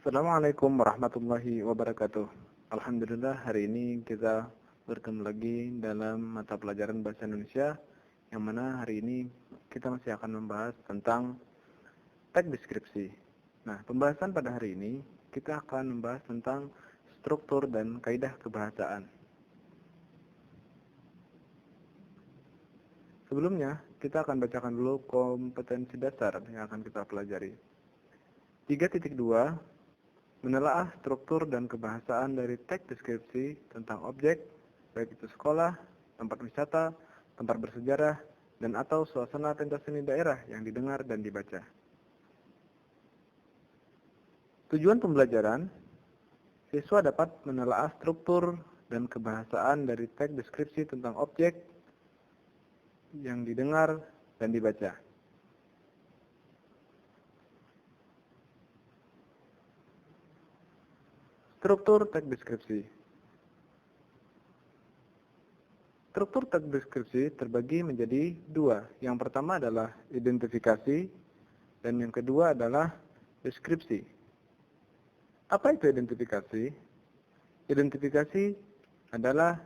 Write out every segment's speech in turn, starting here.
Assalamualaikum warahmatullahi wabarakatuh. Alhamdulillah hari ini kita bertemu lagi dalam mata pelajaran Bahasa Indonesia, yang mana hari ini kita masih akan membahas tentang teks deskripsi. Nah, pembahasan pada hari ini kita akan membahas tentang struktur dan kaidah kebahasaan. Sebelumnya, kita akan bacakan dulu kompetensi dasar yang akan kita pelajari. 3.2 Menelaah struktur dan kebahasaan dari teks deskripsi tentang objek, baik itu sekolah, tempat wisata, tempat bersejarah, dan atau suasana pentas seni daerah yang didengar dan dibaca. Tujuan pembelajaran, siswa dapat menelaah struktur dan kebahasaan dari teks deskripsi tentang objek yang didengar dan dibaca. Struktur teks deskripsi. Struktur teks deskripsi terbagi menjadi dua. Yang pertama adalah identifikasi dan yang kedua adalah deskripsi. Apa itu identifikasi? Identifikasi adalah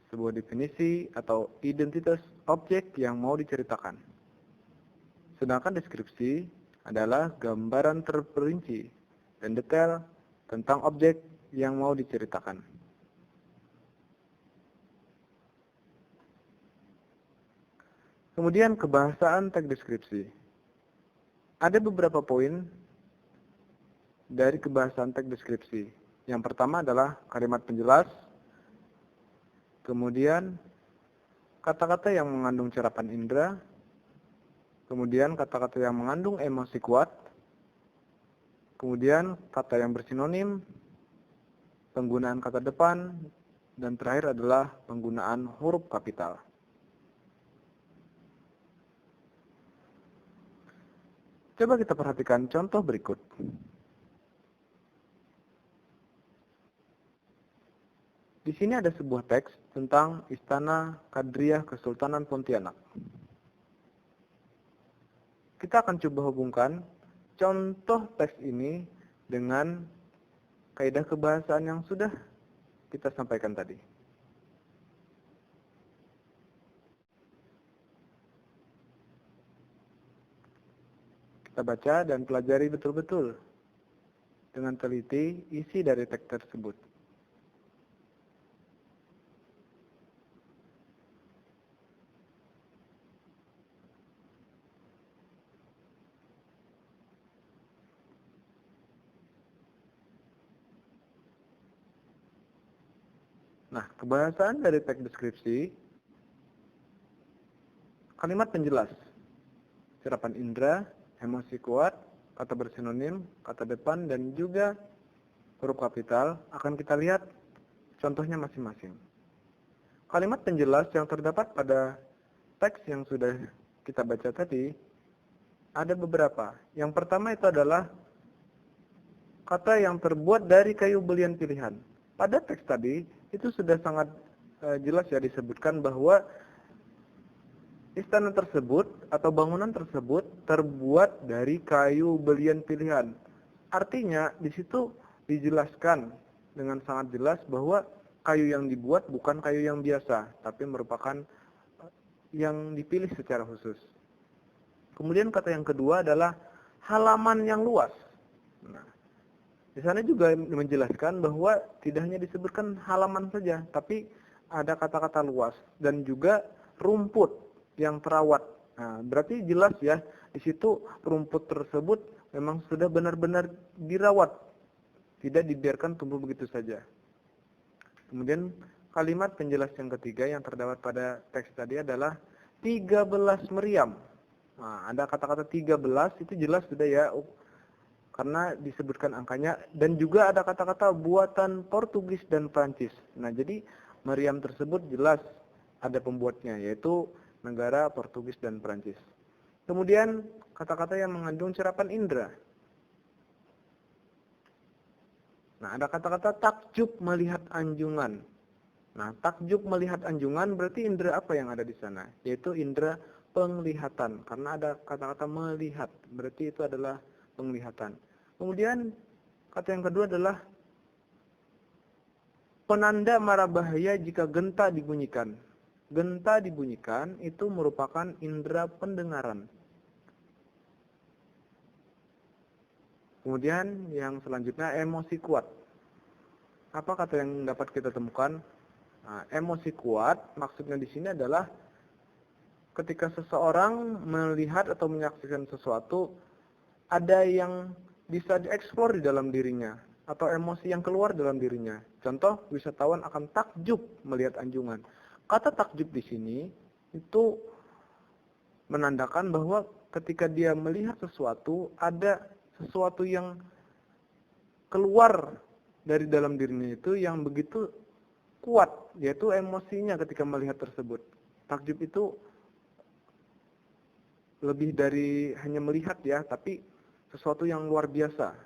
sebuah definisi atau identitas objek yang mau diceritakan. Sedangkan deskripsi adalah gambaran terperinci dan detail tentang objek yang mau diceritakan. Kemudian kebahasaan teks deskripsi. Ada beberapa poin dari kebahasaan teks deskripsi. Yang pertama adalah kalimat penjelas, kemudian kata-kata yang mengandung cerapan indera, kemudian kata-kata yang mengandung emosi kuat, kemudian kata yang bersinonim, penggunaan kata depan, dan terakhir adalah penggunaan huruf kapital. Coba kita perhatikan contoh berikut. Di sini ada sebuah teks tentang Istana Kadriah Kesultanan Pontianak. Kita akan coba hubungkan contoh teks ini dengan kaidah kebahasaan yang sudah kita sampaikan tadi. Kita baca dan pelajari betul-betul dengan teliti isi dari teks tersebut. Nah, kebahasaan dari teks deskripsi, kalimat penjelas, cerapan indera, emosi kuat, kata bersinonim, kata depan, dan juga huruf kapital akan kita lihat contohnya masing-masing. Kalimat penjelas yang terdapat pada teks yang sudah kita baca tadi ada beberapa. Yang pertama itu adalah kata yang terbuat dari kayu belian pilihan. Pada teks tadi itu sudah sangat jelas ya disebutkan bahwa istana tersebut atau bangunan tersebut terbuat dari kayu belian pilihan. Artinya di situ dijelaskan dengan sangat jelas bahwa kayu yang dibuat bukan kayu yang biasa, tapi merupakan yang dipilih secara khusus. Kemudian kata yang kedua adalah halaman yang luas. Nah, di sana juga menjelaskan bahwa tidak hanya disebutkan halaman saja, tapi ada kata-kata luas dan juga rumput yang terawat. Nah, berarti jelas ya, di situ rumput tersebut memang sudah benar-benar dirawat, tidak dibiarkan tumbuh begitu saja. Kemudian kalimat penjelas yang ketiga yang terdapat pada teks tadi adalah 13 meriam. Nah, ada kata-kata 13 itu jelas sudah ya, karena disebutkan angkanya, dan juga ada kata-kata buatan Portugis dan Prancis. Nah, jadi meriam tersebut jelas ada pembuatnya, yaitu negara Portugis dan Prancis. Kemudian kata-kata yang mengandung cerapan indera. Nah, ada kata-kata takjub melihat anjungan. Nah, takjub melihat anjungan berarti indera apa yang ada di sana? Yaitu indera penglihatan. Karena ada kata-kata melihat, berarti itu adalah penglihatan. Kemudian Kata yang kedua adalah penanda mara bahaya jika genta dibunyikan. Genta dibunyikan itu merupakan indera pendengaran. Kemudian yang selanjutnya emosi kuat. Apa kata yang dapat kita temukan? Nah, emosi kuat maksudnya di sini adalah ketika seseorang melihat atau menyaksikan sesuatu, ada yang bisa dieksplor di dalam dirinya atau emosi yang keluar dalam dirinya. Contoh, wisatawan akan takjub melihat anjungan. Kata takjub di sini itu menandakan bahwa ketika dia melihat sesuatu, ada sesuatu yang keluar dari dalam dirinya itu yang begitu kuat, yaitu emosinya ketika melihat tersebut. Takjub itu lebih dari hanya melihat ya, tapi sesuatu yang luar biasa.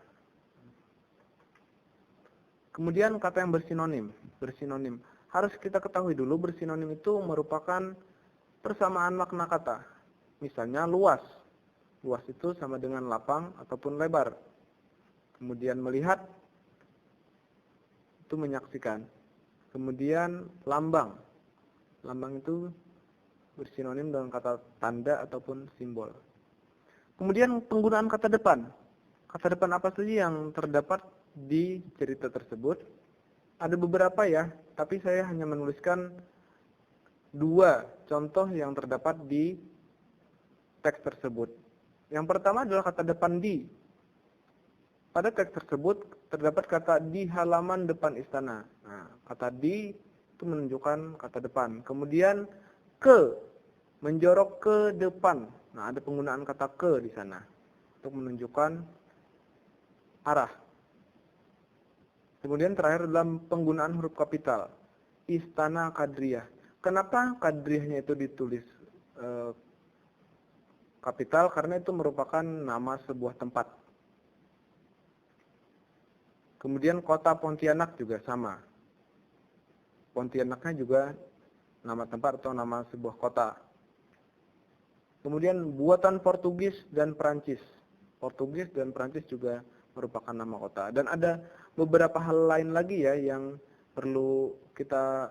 Kemudian kata yang bersinonim. Harus kita ketahui dulu bersinonim itu merupakan persamaan makna kata. Misalnya luas. Luas itu sama dengan lapang ataupun lebar. Kemudian melihat itu menyaksikan. Kemudian lambang. Lambang itu bersinonim dengan kata tanda ataupun simbol. Kemudian penggunaan kata depan. Kata depan apa saja yang terdapat di cerita tersebut? Ada beberapa ya, tapi saya hanya menuliskan 2 contoh yang terdapat di teks tersebut. Yang pertama adalah kata depan di. Pada teks tersebut terdapat kata di halaman depan istana. Nah, kata di itu menunjukkan kata depan. Kemudian ke, menjorok ke depan. Nah, ada penggunaan kata ke di sana untuk menunjukkan arah. Kemudian terakhir dalam penggunaan huruf kapital. Istana Kadriyah. Kenapa Kadriyahnya itu ditulis kapital? Karena itu merupakan nama sebuah tempat. Kemudian kota Pontianak juga sama. Pontianaknya juga nama tempat atau nama sebuah kota. Kemudian buatan Portugis dan Perancis. Portugis dan Perancis juga merupakan nama kota. Dan ada beberapa hal lain lagi ya yang perlu kita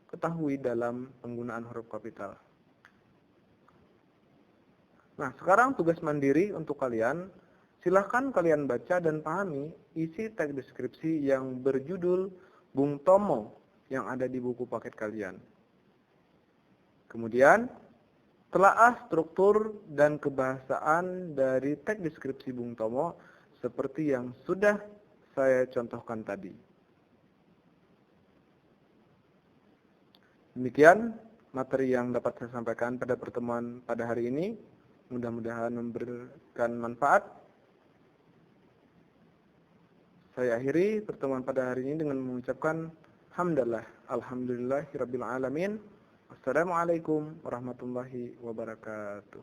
ketahui dalam penggunaan huruf kapital. Nah, sekarang tugas mandiri untuk kalian. Silahkan kalian baca dan pahami isi teks deskripsi yang berjudul Bung Tomo yang ada di buku paket kalian. Kemudian, telaah struktur dan kebahasaan dari teks deskripsi Bung Tomo seperti yang sudah saya contohkan tadi. Demikian materi yang dapat saya sampaikan pada pertemuan pada hari ini. Mudah-mudahan memberikan manfaat. Saya akhiri pertemuan pada hari ini dengan mengucapkan hamdalah, alhamdulillahirabbil alamin. Wassalamualaikum warahmatullahi wabarakatuh.